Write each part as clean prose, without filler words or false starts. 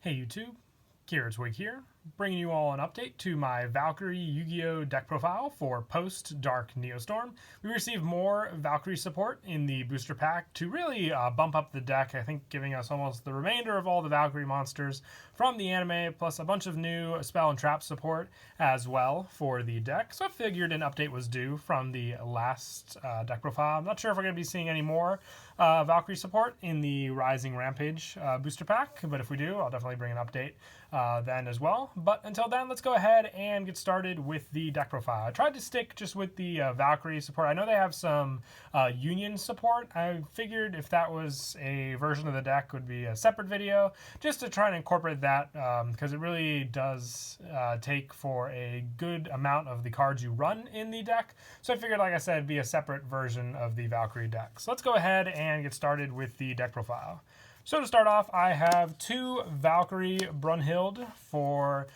Hey YouTube, Twig here, bringing you all an update to my Valkyrie Yugioh deck profile for post-Dark Neostorm. We received more Valkyrie support in the booster pack to really bump up the deck, I think giving us almost the remainder of all the Valkyrie monsters from the anime, plus a bunch of new spell and trap support as well for the deck. So I figured an update was due from the last deck profile. I'm not sure if we're going to be seeing any more Valkyrie support in the Rising Rampage booster pack, but if we do, I'll definitely bring an update then as well. But until then, let's go ahead and get started with the deck profile. I tried to stick just with the Valkyrie support. I know they have some Union support. I figured if that was a version of the deck, would be a separate video, just to try and incorporate that, because it really does take for a good amount of the cards you run in the deck. So I figured, like I said, it'd be a separate version of the Valkyrie deck. So let's go ahead and get started with the deck profile. So to start off, I have two Valkyrie Brunhild for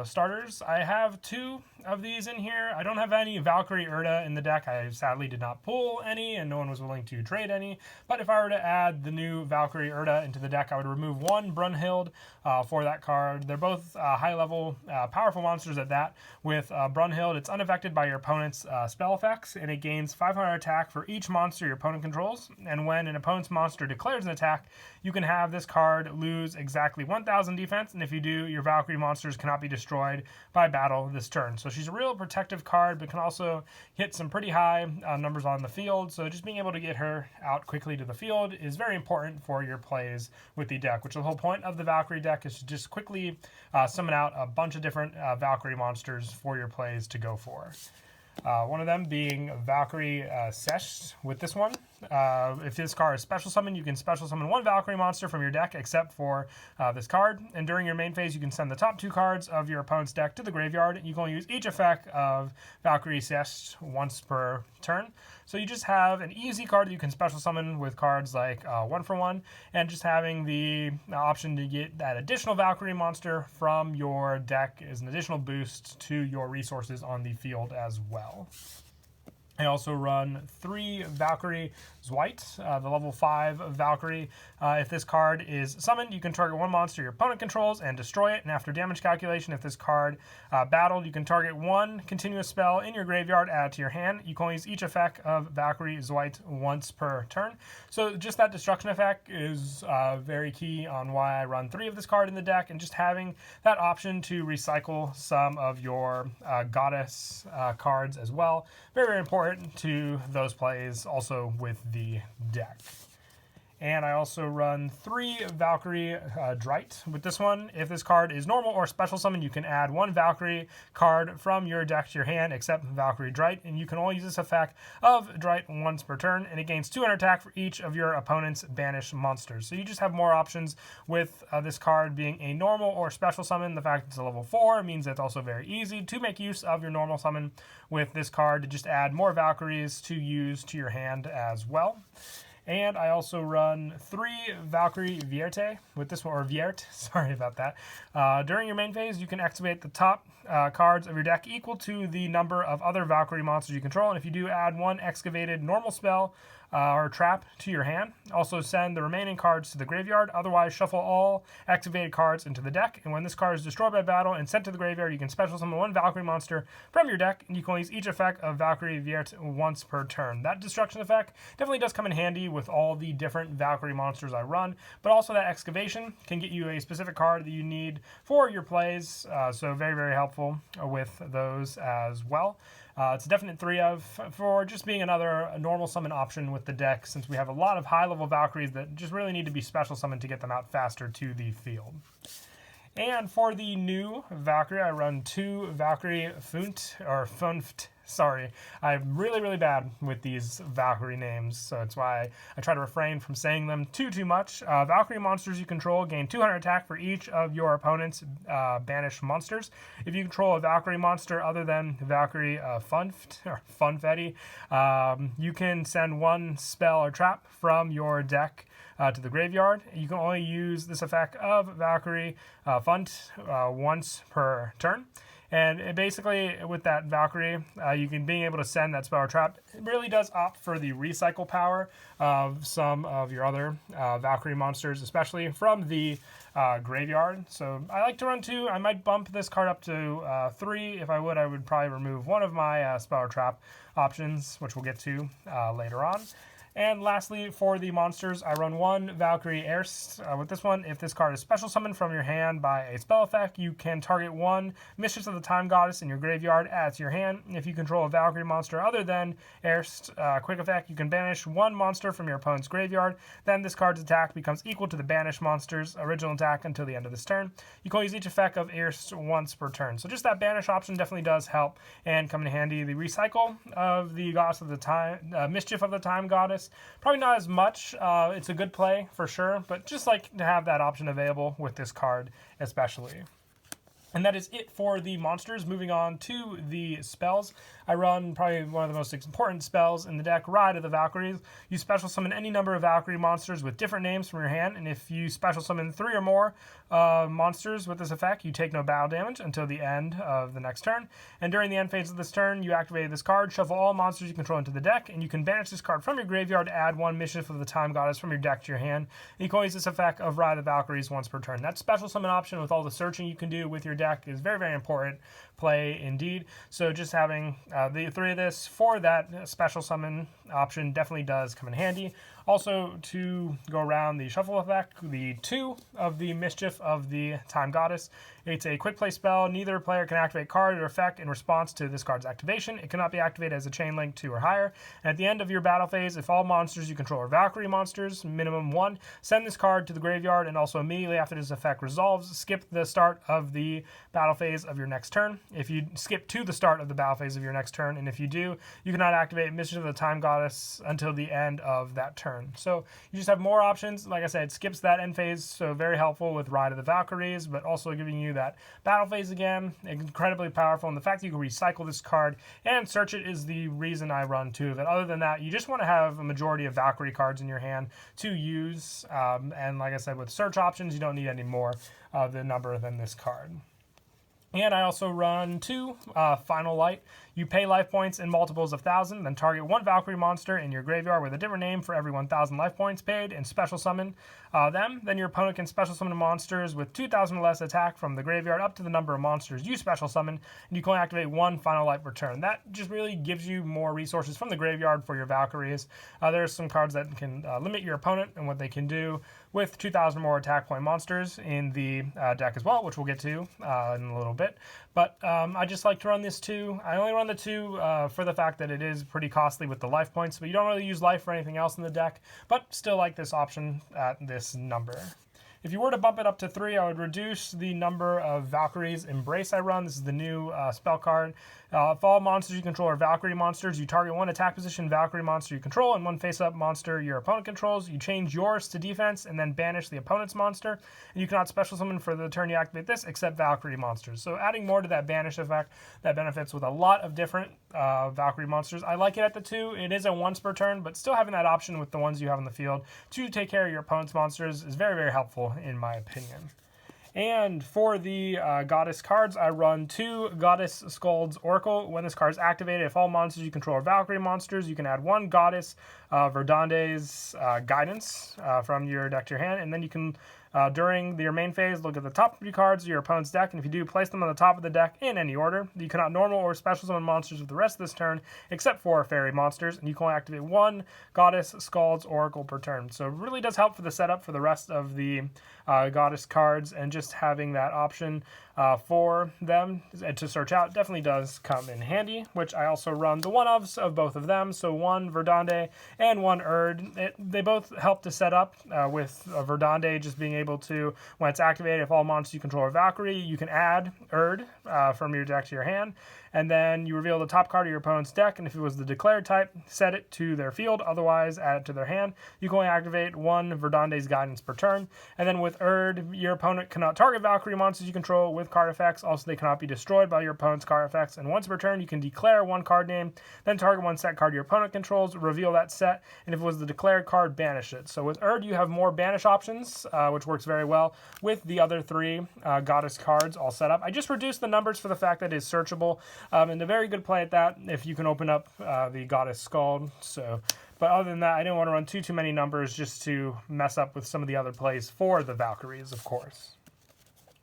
starters. I have two of these in here. I don't have any Valkyrie Urda in the deck. I sadly did not pull any, and no one was willing to trade any. But if I were to add the new Valkyrie Urda into the deck, I would remove one Brunhild for that card. They're both high-level, powerful monsters at that. With Brunhild, it's unaffected by your opponent's spell effects, and it gains 500 attack for each monster your opponent controls. And when an opponent's monster declares an attack, you can have this card lose exactly 1,000 defense, and if you do, your Valkyrie monsters cannot be destroyed by battle this turn. So she's a real protective card, but can also hit some pretty high numbers on the field. So just being able to get her out quickly to the field is very important for your plays with the deck, which the whole point of the Valkyrie deck is to just quickly summon out a bunch of different Valkyrie monsters for your plays to go for. One of them being Valkyrie Sesh with this one. If this card is special summon, you can special summon one Valkyrie monster from your deck except for this card. And during your main phase, you can send the top two cards of your opponent's deck to the graveyard. You can only use each effect of Valkyrie Sesh once per turn. So you just have an easy card that you can special summon with cards like 1-for-1, and just having the option to get that additional Valkyrie monster from your deck is an additional boost to your resources on the field as well. I also run 3 Valkyrie Zweit, the level 5 Valkyrie. If this card is summoned, you can target one monster your opponent controls and destroy it. And after damage calculation, if this card battled, you can target one continuous spell in your graveyard, add it to your hand. You can only use each effect of Valkyrie Zweit once per turn. So just that destruction effect is very key on why I run 3 of this card in the deck, and just having that option to recycle some of your goddess cards as well. Very, very important to those plays also with the deck. And I also run 3 Valkyrie Dreit with this one. If this card is normal or special summon, you can add one Valkyrie card from your deck to your hand except Valkyrie Dreit, and you can only use this effect of Dreit once per turn, and it gains 200 attack for each of your opponent's banished monsters. So you just have more options with this card being a normal or special summon. The fact it's a level 4 means it's also very easy to make use of your normal summon with this card to just add more Valkyries to use to your hand as well. And I also run 3 Valkyrie Vierte with this one, or Viert, sorry about that. During your main phase, you can activate the top cards of your deck equal to the number of other Valkyrie monsters you control. And if you do, add one excavated normal spell or trap to your hand. Also send the remaining cards to the graveyard. Otherwise, shuffle all activated cards into the deck. And when this card is destroyed by battle and sent to the graveyard, you can special summon one Valkyrie monster from your deck, and you can only use each effect of Valkyrie Viert once per turn. That destruction effect definitely does come in handy with all the different Valkyrie monsters I run, but also that excavation can get you a specific card that you need for your plays, so very, very helpful with those as well. It's a definite 3 of for just being another normal summon option with the deck, since we have a lot of high-level Valkyries that just really need to be special summoned to get them out faster to the field. And for the new Valkyrie, I run 2 Valkyrie Funft. Sorry, I'm really, really bad with these Valkyrie names, so that's why I try to refrain from saying them too much. Valkyrie monsters you control gain 200 attack for each of your opponent's banished monsters. If you control a Valkyrie monster other than Valkyrie Funfetti, you can send one spell or trap from your deck to the graveyard. You can only use this effect of Valkyrie Funt once per turn. And basically, with that Valkyrie, being able to send that spell or trap, it really does opt for the recycle power of some of your other Valkyrie monsters, especially from the graveyard. So I like to run 2. I might bump this card up to 3. If I would probably remove one of my spell or trap options, which we'll get to later on. And lastly, for the monsters, I run 1 Valkyrie Erst. With this one, if this card is special summoned from your hand by a spell effect, you can target 1 Mistress of the Time Goddess in your graveyard, add it to your hand. If you control a Valkyrie monster other than Erst, quick effect, you can banish 1 monster from your opponent's graveyard. Then this card's attack becomes equal to the banished monster's original attack until the end of this turn. You can only use each effect of Erst once per turn. So just that banish option definitely does help and come in handy. The recycle of the Goddess of the Time, Mischief of the Time Goddess, probably not as much. It's a good play for sure, but just like to have that option available with this card especially. And that is it for the monsters. Moving on to the spells. I run probably one of the most important spells in the deck, Ride of the Valkyries. You special summon any number of Valkyrie monsters with different names from your hand, and if you special summon 3 or more monsters with this effect, you take no battle damage until the end of the next turn. And during the end phase of this turn, you activate this card, shuffle all monsters you control into the deck, and you can banish this card from your graveyard to add 1 Mischief of the Time Goddess from your deck to your hand. And you can only use this effect of Ride of the Valkyries once per turn. That special summon option with all the searching you can do with your deck is very, very important play indeed. So just having the 3 of this for that special summon option definitely does come in handy. Also, to go around the shuffle effect, the 2 of the Mischief of the Time Goddess. It's a quick play spell. Neither player can activate card or effect in response to this card's activation. It cannot be activated as a chain link 2 or higher. And at the end of your battle phase, if all monsters you control are Valkyrie monsters, minimum 1, send this card to the graveyard, and also immediately after this effect resolves, skip the start of the battle phase of your next turn. If you skip to the start of the battle phase of your next turn, and if you do, you cannot activate Mischief of the Time Goddess until the end of that turn. So you just have more options. Like I said, it skips that end phase, so very helpful with Ride of the Valkyries, but also giving you that battle phase again, incredibly powerful. And the fact that you can recycle this card and search it is the reason I run 2 of it. Other than that, you just want to have a majority of Valkyrie cards in your hand to use. And like I said, with search options, you don't need any more of the number than this card. And I also run 2 Final Light. You pay life points in multiples of 1,000, then target 1 Valkyrie monster in your graveyard with a different name for every 1,000 life points paid, and special summon them. Then your opponent can special summon monsters with 2,000 or less attack from the graveyard up to the number of monsters you special summon, and you can only activate 1 Final Light per turn. That just really gives you more resources from the graveyard for your Valkyries. There are some cards that can limit your opponent and what they can do with 2,000 more attack point monsters in the deck as well, which we'll get to in a little bit. But I just like to run this 2. I only run the 2 for the fact that it is pretty costly with the life points, but you don't really use life for anything else in the deck, but still like this option at this number. If you were to bump it up to 3, I would reduce the number of Valkyrie's Embrace I run. This is the new spell card. If all monsters you control are Valkyrie monsters, you target 1 attack position Valkyrie monster you control and 1 face-up monster your opponent controls. You change yours to defense and then banish the opponent's monster. And you cannot special summon for the turn you activate this except Valkyrie monsters. So adding more to that banish effect that benefits with a lot of different Valkyrie monsters. I like it at the 2. It is a once per turn, but still having that option with the ones you have in the field to take care of your opponent's monsters is very, very helpful in my opinion. And for the Goddess cards, I run 2 Goddess Skuld's Oracle. When this card is activated, if all monsters you control are Valkyrie monsters, you can add 1 Goddess Verdande's Guidance from your deck to your hand, and then you can during your main phase, look at the top 3 cards of your opponent's deck, and if you do, place them on the top of the deck in any order. You cannot normal or special summon monsters with the rest of this turn, except for fairy monsters, and you can only activate 1 Goddess Skuld's Oracle per turn. So it really does help for the setup for the rest of the Goddess cards, and just having that option for them to search out definitely does come in handy, which I also run the one-ofs of both of them, so 1 Verdande and 1 Erd. They both help to set up with Verdande just being able to, when it's activated, if all monsters you control are Valkyrie, you can add Erd from your deck to your hand, and then you reveal the top card of your opponent's deck, and if it was the declared type, set it to their field, otherwise add it to their hand. You can only activate 1 Verdande's Guidance per turn, and then with Erd, your opponent cannot target Valkyrie monsters you control with card effects. Also, they cannot be destroyed by your opponent's card effects, and once per turn, you can declare 1 card name, then target 1 set card your opponent controls, reveal that set, and if it was the declared card, banish it. So with Erd, you have more banish options, which works works very well with the other 3 goddess cards all set up. I just reduced the numbers for the fact that it is searchable, and a very good play at that if you can open up the goddess skull. So, but other than that, I didn't want to run too many numbers just to mess up with some of the other plays for the Valkyries, of course.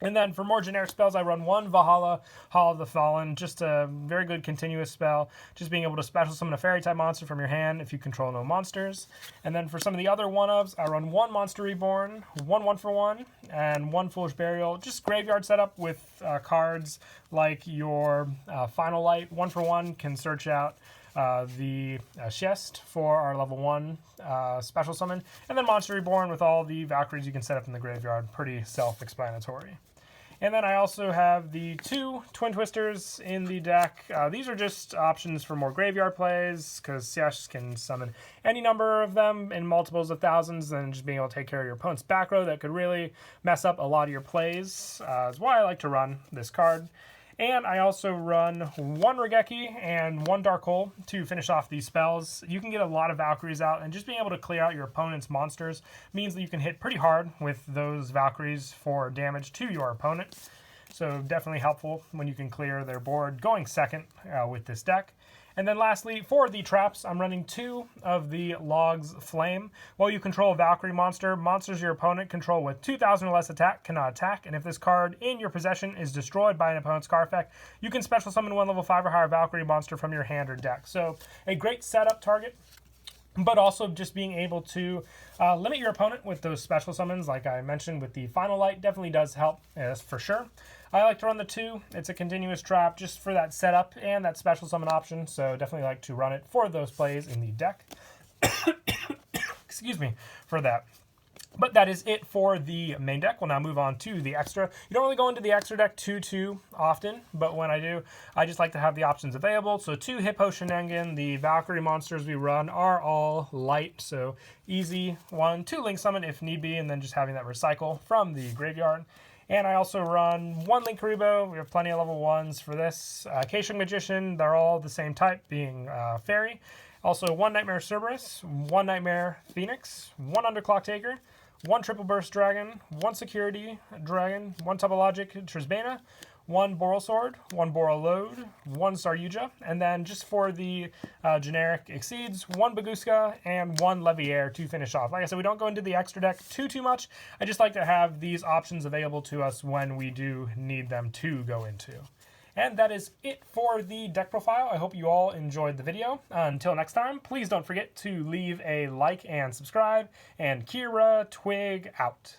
And then for more generic spells, I run 1 Valhalla, Hall of the Fallen, just a very good continuous spell, just being able to special summon a fairy-type monster from your hand if you control no monsters. And then for some of the other 1-ofs, I run 1 Monster Reborn, 1 1-for-1, and 1 Foolish Burial, just graveyard setup with cards like your Final Light. 1-for-1 can search out the chest for our level 1 special summon, and then Monster Reborn with all the Valkyries you can set up in the graveyard. Pretty self-explanatory. And then I also have the 2 Twin Twisters in the deck. These are just options for more graveyard plays, because Siesh can summon any number of them in multiples of thousands, and just being able to take care of your opponent's back row that could really mess up a lot of your plays. Is why I like to run this card. And I also run 1 Regeki and 1 Dark Hole to finish off these spells. You can get a lot of Valkyries out, and just being able to clear out your opponent's monsters means that you can hit pretty hard with those Valkyries for damage to your opponent. So definitely helpful when you can clear their board going second with this deck. And then lastly, for the traps, I'm running 2 of the Logs Flame. While you control a Valkyrie monster, monsters your opponent control with 2,000 or less attack cannot attack, and if this card in your possession is destroyed by an opponent's card effect, you can special summon 1 level 5 or higher Valkyrie monster from your hand or deck. So a great setup target, but also just being able to limit your opponent with those special summons, like I mentioned with the Final Light, definitely does help for sure. I like to run the 2. It's a continuous trap just for that setup and that special summon option, so definitely like to run it for those plays in the deck. Excuse me for that. But that is it for the main deck. We'll now move on to the extra. You don't really go into the extra deck too often, but when I do, I just like to have the options available. So 2 Hippo Shenengan, the Valkyrie monsters we run are all light, so easy 1, 2 Link Summon if need be, and then just having that recycle from the graveyard. And I also run 1 Link Karibo. We have plenty of level 1s for this. Keisheng Magician, they're all the same type, being Fairy. Also 1 Nightmare Cerberus, 1 Nightmare Phoenix, 1 Underclock Taker, 1 Triple Burst Dragon, 1 Security Dragon, 1 Topologic Trisbana, 1 Boral Sword, 1 Boral Load, 1 Saryuja, and then just for the generic Exceeds, 1 Baguska, and 1 Leviair to finish off. Like I said, we don't go into the extra deck too much. I just like to have these options available to us when we do need them to go into. And that is it for the deck profile. I hope you all enjoyed the video. Until next time, please don't forget to leave a like and subscribe. And Kira Twig out.